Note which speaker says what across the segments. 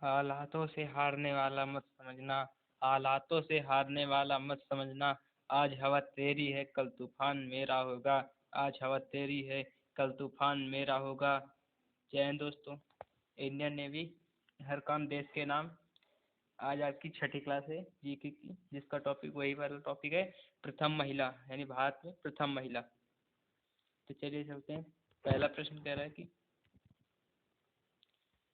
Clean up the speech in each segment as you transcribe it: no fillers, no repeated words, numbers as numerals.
Speaker 1: हालातों से हारने वाला मत समझना, हालातों से हारने वाला मत समझना। आज हवा तेरी है कल तूफान मेरा होगा, आज हवा तेरी है कल तूफान मेरा होगा। जय हिंद दोस्तों। इंडियन नेवी, हर काम देश के नाम। आज आपकी छठी क्लास है जीके की, जिसका टॉपिक वही वाला टॉपिक है, प्रथम महिला, यानी भारत में प्रथम महिला। तो चलिए चलते हैं। पहला प्रश्न कह रहा है कि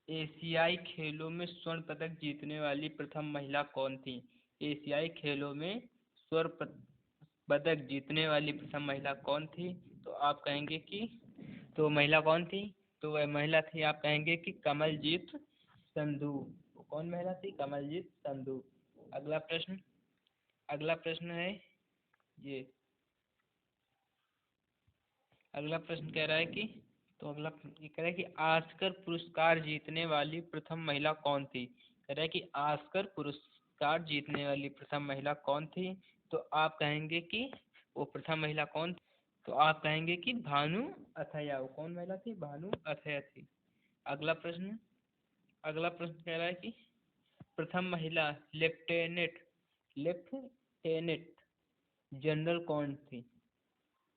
Speaker 1: एशियाई खेलों में स्वर्ण पदक जीतने वाली प्रथम महिला कौन थी? एशियाई खेलों में स्वर्ण पदक जीतने वाली प्रथम महिला कौन थी? तो आप कहेंगे कि, तो महिला कौन थी? तो वह महिला थी, आप कहेंगे कि कमलजीत संधू। वो कौन महिला थी? कमलजीत संधू। अगला प्रश्न, अगला प्रश्न है ये, अगला प्रश्न कह रहा है कि, तो अगला ये कह रहा है कि ऑस्कर पुरस्कार जीतने वाली प्रथम महिला कौन थी? कह रहा है कि ऑस्कर पुरस्कार जीतने वाली प्रथम महिला कौन थी? तो आप कहेंगे कि वो प्रथम महिला कौन थी? तो आप कहेंगे कि भानु अथैया। वो कौन महिला थी? भानु अथैया थी। अगला प्रश्न, अगला प्रश्न कह रहा है कि प्रथम महिला लेफ्टिनेंट, लेफ्टिनेंट जनरल कौन थी?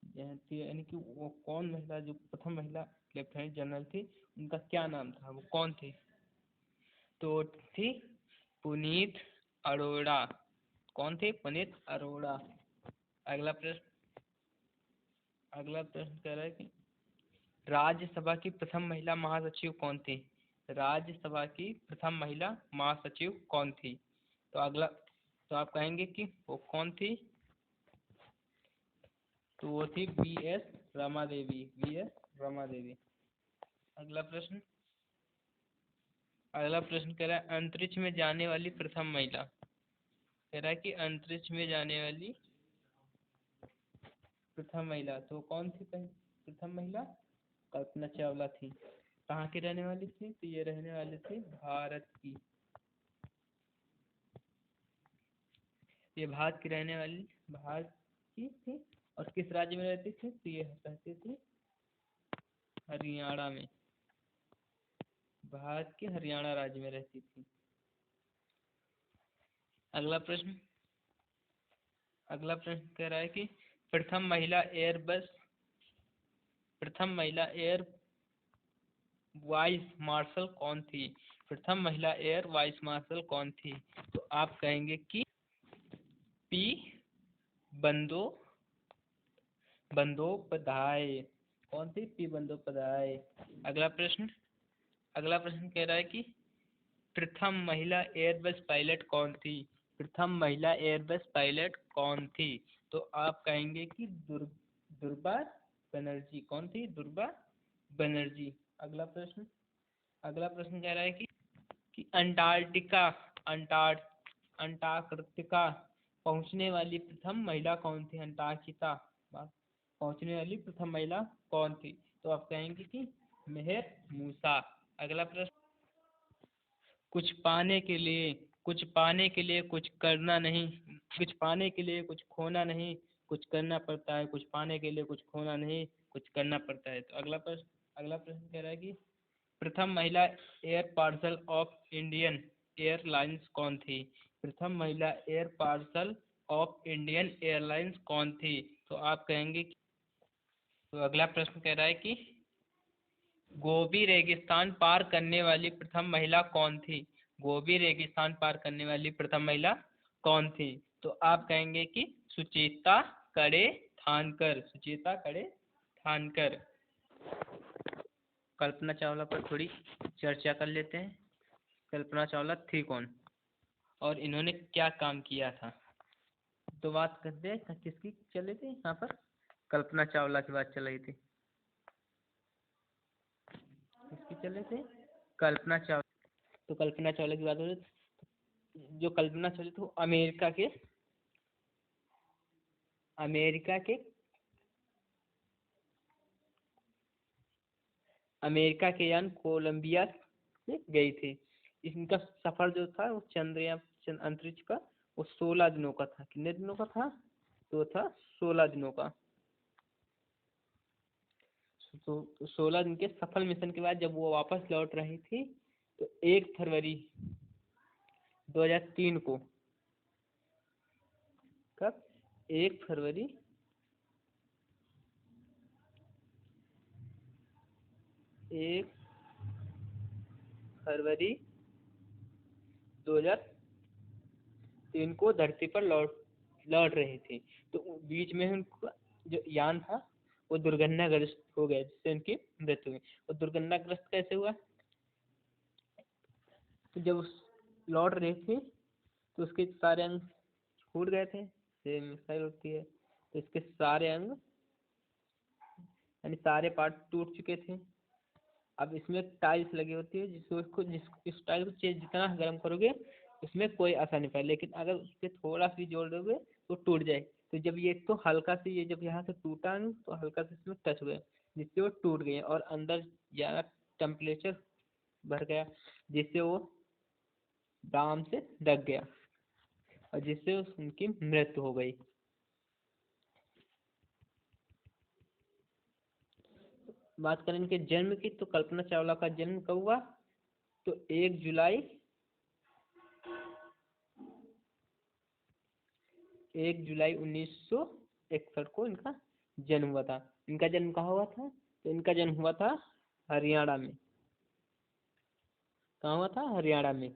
Speaker 1: यानी कि वो कौन महिला, जो प्रथम महिला लेफ्टिनेंट जनरल थी, उनका क्या नाम था? वो कौन थी? तो थी पुनीत अरोड़ा। कौन थे? पुनीत अरोड़ा। अगला प्रश्न, अगला प्रश्न कह रहा है कि राज्यसभा की प्रथम महिला महासचिव कौन थी? राज्यसभा की प्रथम महिला महासचिव कौन थी? तो अगला, तो आप कहेंगे कि वो कौन थी? तो वो थी बी.एस. रमा देवी, बी.एस. रमा देवी। अगला प्रश्न, अगला प्रश्न कह रहा है अंतरिक्ष में जाने वाली प्रथम महिला। कह रहा है कि अंतरिक्ष में जाने वाली प्रथम महिला, तो कौन थी प्रथम महिला? कल्पना चावला थी। कहाँ की रहने वाली थी? तो ये रहने वाली थी भारत की, ये भारत की रहने वाली, भारत की थी। और किस राज्य में रहती थी? तो ये रहती थी हरियाणा में, भारत के हरियाणा राज्य में रहती थी। अगला प्रश्न, अगला प्रश्न कह रहा है कि प्रथम महिला एयरबस, प्रथम महिला एयर वाइस मार्शल कौन थी? प्रथम महिला एयर वाइस मार्शल कौन थी? तो आप कहेंगे कि पी बंदो बंदोपाध्याय। कौन थी? पी बंदोपाध्याय। अगला प्रश्न, अगला प्रश्न कह रहा है कि प्रथम महिला एयरबस पायलट कौन थी? प्रथम महिला एयरबस पायलट कौन थी? तो आप कहेंगे कि दुर्गा बनर्जी। कौन थी? दुर्गा बनर्जी। अगला प्रश्न, अगला प्रश्न कह रहा है कि अंटार्कटिका, अंटार्कटिका पहुंचने वाली प्रथम महिला कौन थी? अंटार्कटिका पहुंचने वाली प्रथम महिला कौन थी? तो आप कहेंगे कि मेहर मूसा। अगला प्रश्न, कुछ पाने के लिए, कुछ पाने के लिए कुछ करना नहीं, कुछ पाने के लिए कुछ खोना नहीं, कुछ करना पड़ता है। कुछ पाने के लिए कुछ खोना नहीं, कुछ करना पड़ता है। तो अगला प्रश्न, अगला प्रश्न कह रहा है कि प्रथम महिला air parcel of Indian airlines कौन थी? प्रथम महिला air parcel of Indian airlines कौन थी? तो आप कहेंगे कि, तो अगला प्रश्न कह रहा है कि गोबी रेगिस्तान पार करने वाली प्रथम महिला कौन थी? गोबी रेगिस्तान पार करने वाली प्रथम महिला कौन थी? तो आप कहेंगे कि सुचेता करे थानकर, सुचेता करे थानकर। कल्पना चावला पर थोड़ी चर्चा कर लेते हैं। कल्पना चावला थी कौन और इन्होंने क्या काम किया था? तो बात करते हैं किसकी चल रही थी यहाँ पर? कल्पना चावला की बात चल रही थी। किसकी चल रही थी? कल्पना चावला। तो कल्पना चावला की बात हो रही थी। जो कल्पना चावला थी वो अमेरिका के यान कोलंबिया से गई थी। इनका सफर जो था वो चंद्रयान अंतरिक्ष का, वो 16 दिनों का था। कितने दिनों का था? तो था 16 दिनों का। तो 16 दिन के सफल मिशन के बाद जब वो वापस लौट रही थी, तो 1 फरवरी 2003 को, कब, 1 फरवरी 2003 को धरती पर लौट रहे थे। तो बीच में उनका जो यान था वो दुर्घटनाग्रस्त हो गया, जिससे उनकी मृत्यु हुई। और दुर्घटनाग्रस्त कैसे हुआ, तो जब लौट रहे थे तो उसके सारे अंग फूट गए थे, जैसे मिसाइल होती है, तो इसके सारे अंग यानी सारे पार्ट टूट चुके थे। अब इसमें टाइल्स लगी होती है, इस टाइल को जितना गर्म करोगे उसमें कोई असर नहीं पाए, लेकिन अगर उस पर थोड़ा सी जोर दोगे तो टूट जाए। तो जब ये तो हल्का से, ये जब यहाँ से टूटा नहीं तो हल्का से इसमें टच हुए, जिससे वो टूट गए और अंदर ज़्यादा टेम्परेचर बढ़ गया, जिससे वो दाम से ढक गया और जिससे उनकी मृत्यु हो गई। बात करें इनके जन्म की, तो कल्पना चावला का जन्म कब हुआ, तो 1 जुलाई 1961 को इनका जन्म हुआ था। इनका जन्म कहाँ हुआ था, तो इनका जन्म हुआ था हरियाणा में। कहाँ हुआ था, हरियाणा में।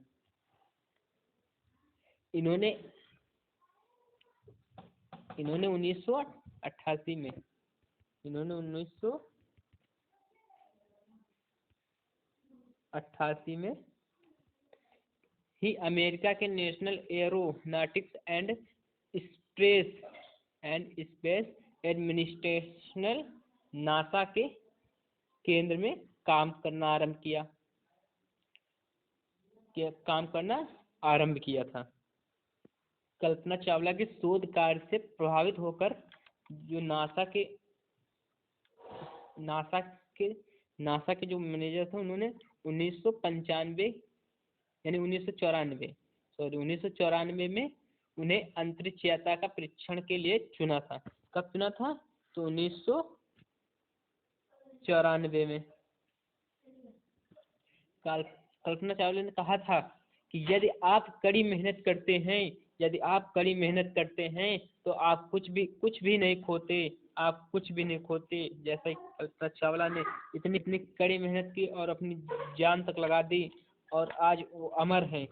Speaker 1: इन्होंने 1988 में, इन्होंने 1988 में ही अमेरिका के national aeronautics and space administration NASA के केंद्र में काम करना आरंभ किया था। कल्पना चावला के शोध कार्य से प्रभावित होकर जो नासा के जो मैनेजर थे, उन्होंने 1994 में उन्हें अंतरिक्ष यात्रा का परीक्षण के लिए चुना था। कब चुना था, तो 1994 में। कल्पना चावला ने कहा था कि यदि आप कड़ी मेहनत करते हैं तो आप कुछ भी नहीं खोते। जैसे कल्पना चावला ने इतनी कड़ी मेहनत की और अपनी जान तक लगा दी और आज वो अमर हैं।